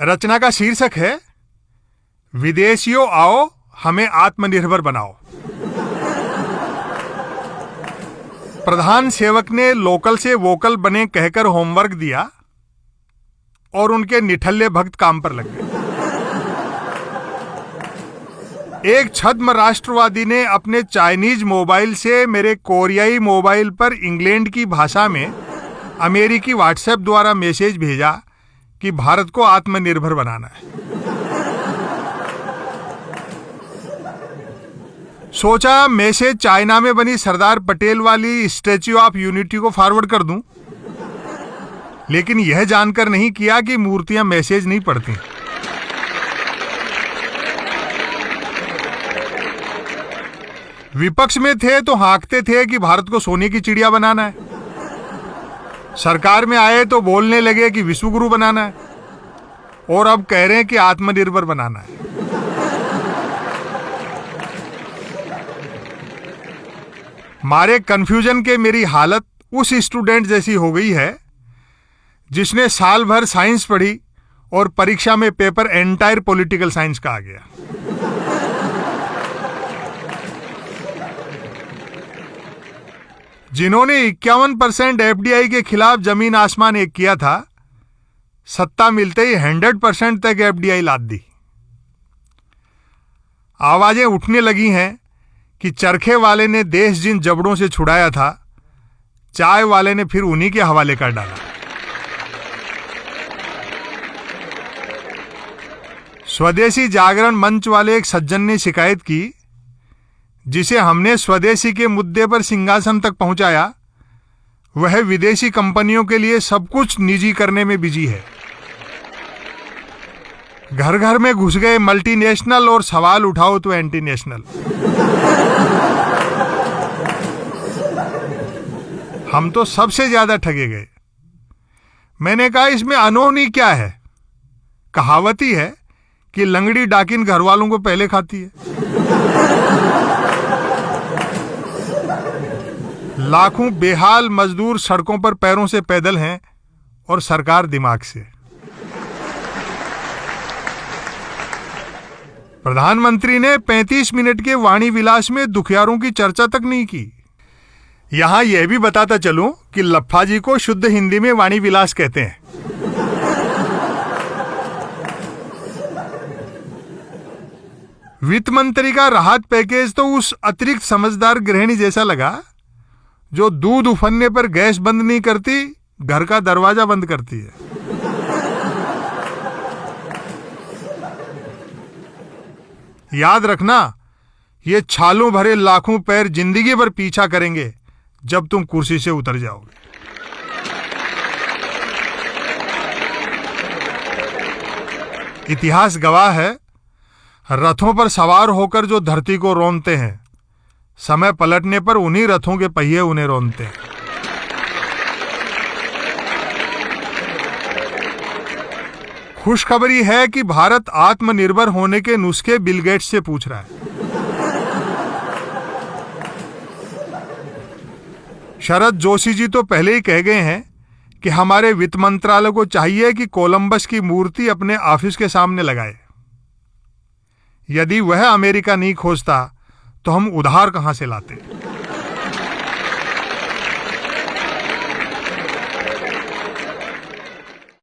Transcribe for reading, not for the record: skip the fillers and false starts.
रचना का शीर्षक है विदेशियों आओ हमें आत्मनिर्भर बनाओ। प्रधान सेवक ने लोकल से वोकल बने कहकर होमवर्क दिया और उनके निठल्ले भक्त काम पर लग गए। एक छद्म राष्ट्रवादी ने अपने चाइनीज मोबाइल से मेरे कोरियाई मोबाइल पर इंग्लैंड की भाषा में अमेरिकी व्हाट्सएप द्वारा मैसेज भेजा कि भारत को आत्मनिर्भर बनाना है। सोचा मैसेज चाइना में बनी सरदार पटेल वाली स्टैच्यू ऑफ यूनिटी को फॉरवर्ड कर दूं, लेकिन यह जानकर नहीं किया कि मूर्तियां मैसेज नहीं पढ़ती। विपक्ष में थे तो हाँकते थे कि भारत को सोने की चिड़िया बनाना है, सरकार में आए तो बोलने लगे कि विश्वगुरु बनाना है, और अब कह रहे हैं कि आत्मनिर्भर बनाना है। मारे कंफ्यूजन के मेरी हालत उस स्टूडेंट जैसी हो गई है जिसने साल भर साइंस पढ़ी और परीक्षा में पेपर एंटायर पॉलिटिकल साइंस का आ गया। जिन्होंने 51% एफडीआई के खिलाफ जमीन आसमान एक किया था, सत्ता मिलते ही 100% तक एफडीआई लाद दी। आवाजें उठने लगी हैं कि चरखे वाले ने देश जिन जबड़ों से छुड़ाया था, चाय वाले ने फिर उन्हीं के हवाले कर डाला। स्वदेशी जागरण मंच वाले एक सज्जन ने शिकायत की, जिसे हमने स्वदेशी के मुद्दे पर सिंहासन तक पहुंचाया, वह विदेशी कंपनियों के लिए सब कुछ निजी करने में बिजी है। घर घर में घुस गए मल्टीनेशनल और सवाल उठाओ तो एंटी नेशनल। हम तो सबसे ज्यादा ठगे गए। मैंने कहा इसमें अनहोनी क्या है? कहावत ही है कि लंगड़ी डाकिन घर वालों को पहले खाती है। लाखों बेहाल मजदूर सड़कों पर पैरों से पैदल हैं और सरकार दिमाग से। प्रधानमंत्री ने 35 मिनट के वाणी विलास में दुखियारों की चर्चा तक नहीं की। यहां यह भी बताता चलूं कि लफ्फा जी को शुद्ध हिंदी में वाणी विलास कहते हैं। वित्त मंत्री का राहत पैकेज तो उस अतिरिक्त समझदार गृहिणी जैसा लगा जो दूध उफनने पर गैस बंद नहीं करती, घर का दरवाजा बंद करती है। याद रखना, ये छालों भरे लाखों पैर जिंदगी भर पीछा करेंगे जब तुम कुर्सी से उतर जाओगे। इतिहास गवाह है, रथों पर सवार होकर जो धरती को रौंदते हैं, समय पलटने पर उन्हीं रथों के पहिए उन्हें रौंदते हैं। खुशखबरी है कि भारत आत्मनिर्भर होने के नुस्खे बिल गेट्स से पूछ रहा है। शरद जोशी जी तो पहले ही कह गए हैं कि हमारे वित्त मंत्रालय को चाहिए कि कोलंबस की मूर्ति अपने ऑफिस के सामने लगाए। यदि वह अमेरिका नहीं खोजता तो हम उधार कहां से लाते।